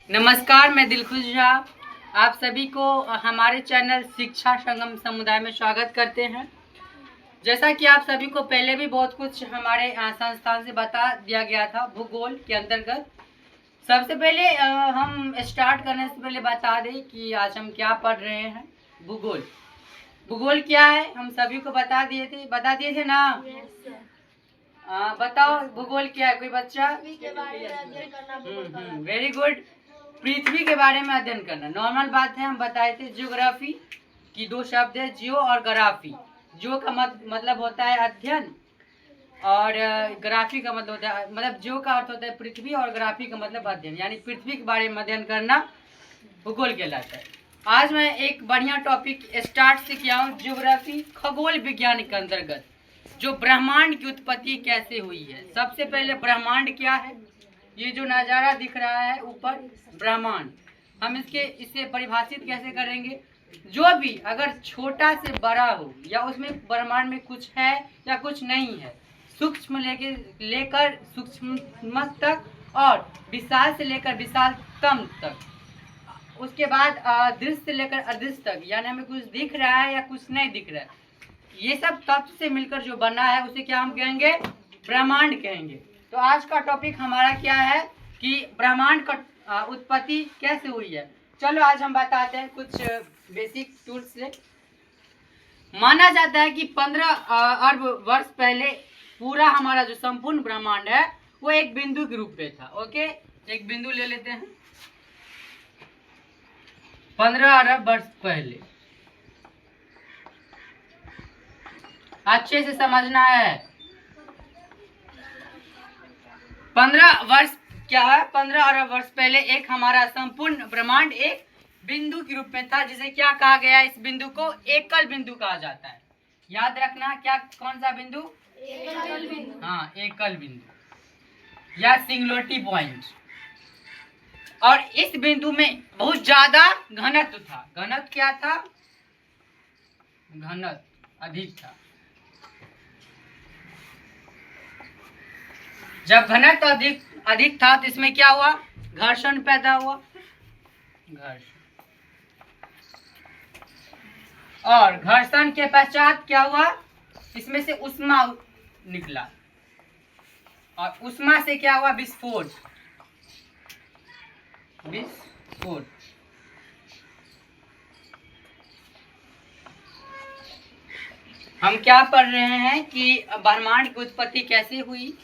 नमस्कार, मैं दिलखुश झा आप सभी को हमारे चैनल शिक्षा संगम समुदाय में स्वागत करते हैं। जैसा कि आप सभी को पहले भी बहुत कुछ हमारे संस्थान से बता दिया गया था भूगोल के अंतर्गत। सबसे पहले हम स्टार्ट करने से पहले बता दें कि आज हम क्या पढ़ रहे हैं। भूगोल भूगोल क्या है हम सभी को बता दिए थे ना। बताओ भूगोल क्या है, कोई बच्चा? Very good. पृथ्वी के बारे में अध्ययन करना नॉर्मल बात है। हम बताए थे जियोग्राफी की दो शब्द है, जियो और ग्राफी। जियो का मतलब होता है अध्ययन और ग्राफी का मतलब होता है, मतलब जियो का अर्थ होता है पृथ्वी और ग्राफी का मतलब अध्ययन, यानी पृथ्वी के बारे में अध्ययन करना भूगोल कहलाता है। आज मैं एक बढ़िया टॉपिक स्टार्ट से किया हूँ, जियोग्राफी खगोल विज्ञान के अंतर्गत जो ब्रह्मांड की उत्पत्ति कैसे हुई है। सबसे पहले ब्रह्मांड क्या है, ये जो नज़ारा दिख रहा है ऊपर ब्रह्मांड, हम इसे परिभाषित कैसे करेंगे। जो भी अगर छोटा से बड़ा हो या उसमें ब्रह्मांड में कुछ है या कुछ नहीं है, सूक्ष्म लेकर सूक्ष्म तक और विशाल से लेकर विशालतम तक, उसके बाद दृश्य से लेकर अदृश्य तक, यानी हमें कुछ दिख रहा है या कुछ नहीं दिख रहा है, ये सब तत्व से मिलकर जो बना है उसे क्या हम कहेंगे, ब्रह्मांड कहेंगे। तो आज का टॉपिक हमारा क्या है कि ब्रह्मांड का उत्पत्ति कैसे हुई है। चलो आज हम बताते हैं कुछ बेसिक टूल्स से। माना जाता है कि 15 अरब वर्ष पहले पूरा हमारा जो संपूर्ण ब्रह्मांड है वो एक बिंदु के रूप में था। ओके, एक बिंदु ले लेते हैं। 15 अरब वर्ष पहले, अच्छे से समझना है। 15 वर्ष क्या है, 15 अरब वर्ष पहले एक हमारा संपूर्ण ब्रह्मांड एक बिंदु के रूप में था, जिसे क्या कहा गया, इस बिंदु को एकल बिंदु कहा जाता है। याद रखना, क्या, कौन सा बिंदु? एकल बिंदु। हाँ, एकल बिंदु या सिंगुलरिटी पॉइंट। और इस बिंदु में बहुत ज्यादा घनत्व था। घनत्व क्या था? घनत्व अधिक था। जब घनत्व अधिक था तो इसमें क्या हुआ, घर्षण पैदा हुआ। घर्षण, और घर्षण के पश्चात क्या हुआ, इसमें से ऊष्मा निकला और ऊष्मा से क्या हुआ, विस्फोट। हम क्या पढ़ रहे हैं कि ब्रह्मांड की उत्पत्ति कैसे हुई।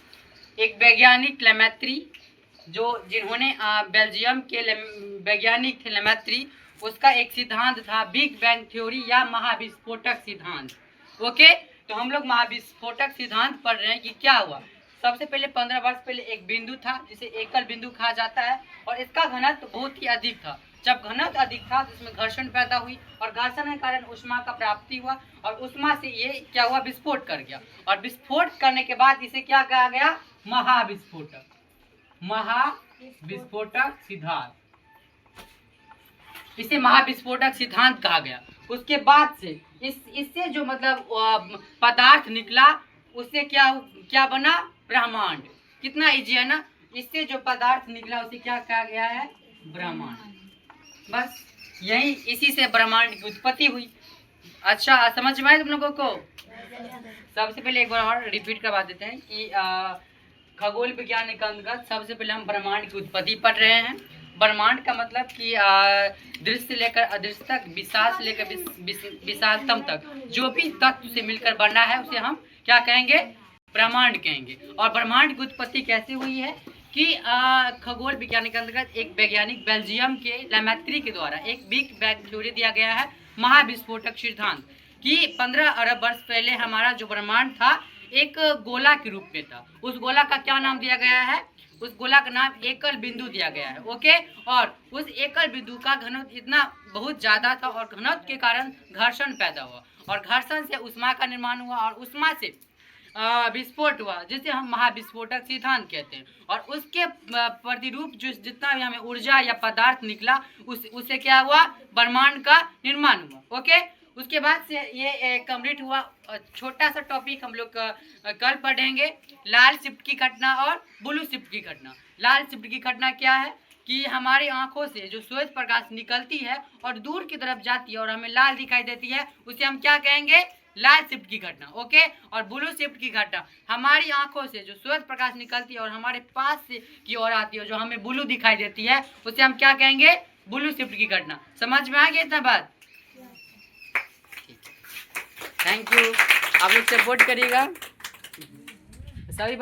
एक वैज्ञानिक लेमैत्री, जिन्होंने बेल्जियम के वैज्ञानिक थे लेमैत्री, उसका एक सिद्धांत था बिग बैंग थ्योरी या महाविस्फोटक सिद्धांत। ओके, तो हम लोग महाविस्फोटक सिद्धांत पढ़ रहे हैं कि क्या हुआ। सबसे पहले 15 वर्ष पहले एक बिंदु था जिसे एकल बिंदु कहा जाता है और इसका घनत्व बहुत ही अधिक था। जब घनत्व अधिक था तो इसमें घर्षण पैदा हुई और घर्षण के कारण ऊष्मा का प्राप्ति हुआ और ऊष्मा से ये क्या हुआ, विस्फोट कर गया। और विस्फोट करने के बाद इसे क्या कहा गया, महाविस्फोटक। महाविस्फोटक सिद्धांत, इसे महाविस्फोटक सिद्धांत कहा गया। उसके बाद से इससे जो मतलब पदार्थ निकला उससे क्या बना, ब्रह्मांड। कितना इजी है ना। इससे जो पदार्थ निकला उसे क्या कहा गया है, ब्रह्मांड। बस यही, इसी से ब्रह्मांड की उत्पत्ति हुई। अच्छा, समझ में आए तुम लोगों को? सबसे पहले एक बार और रिपीट करवा देते हैं कि खगोल विज्ञान के अंतर्गत सबसे पहले हम ब्रह्मांड की उत्पत्ति पढ़ रहे हैं। ब्रह्मांड का मतलब कि दृश्य से लेकर अदृश्य तक, विशाल से लेकर विशालतम तक जो भी तत्व से मिलकर बना है उसे हम क्या कहेंगे, ब्रह्मांड कहेंगे। और ब्रह्मांड की उत्पत्ति कैसे हुई है कि खगोल विज्ञान के अंतर्गत एक वैज्ञानिक बेल्जियम के लेमैत्री के द्वारा एक बिग बैंग थ्योरी दिया गया है, महाविस्फोटक सिद्धांत, कि 15 अरब वर्ष पहले हमारा जो ब्रह्मांड था एक गोला के रूप में था। उस गोला का क्या नाम दिया गया है, उस गोला का नाम एकल बिंदु दिया गया है। ओके, और उस एकल बिंदु का घनत्व इतना बहुत ज्यादा था और घनत्व के कारण घर्षण पैदा हुआ और घर्षण से ऊष्मा का निर्माण हुआ और ऊष्मा से विस्फोट हुआ, जिसे हम महाविस्फोटक सिद्धांत कहते हैं। और उसके प्रतिरूप जो जितना भी हमें ऊर्जा या पदार्थ निकला उससे क्या हुआ, ब्रह्मांड का निर्माण हुआ। ओके, उसके बाद से ये कंप्लीट हुआ। छोटा सा टॉपिक हम लोग कल पढ़ेंगे, लाल शिफ्ट की घटना और ब्लू शिफ्ट की घटना। लाल शिफ्ट की घटना क्या है कि हमारी आंखों से जो श्वेत प्रकाश निकलती है और दूर की तरफ जाती है और हमें लाल दिखाई देती है, उसे हम क्या कहेंगे? लाल शिफ्ट की घटना। ओके। और ब्लू शिफ्ट की घटना, हमारी आंखों से जो श्वेत प्रकाश निकलती है और हमारे पास से की ओर आती है, जो हमें ब्लू दिखाई देती है, उसे हम क्या कहेंगे? ब्लू शिफ्ट की घटना। समझ में आ गया इतना बात? Thank you. आप लोग सपोर्ट करिएगा सभी।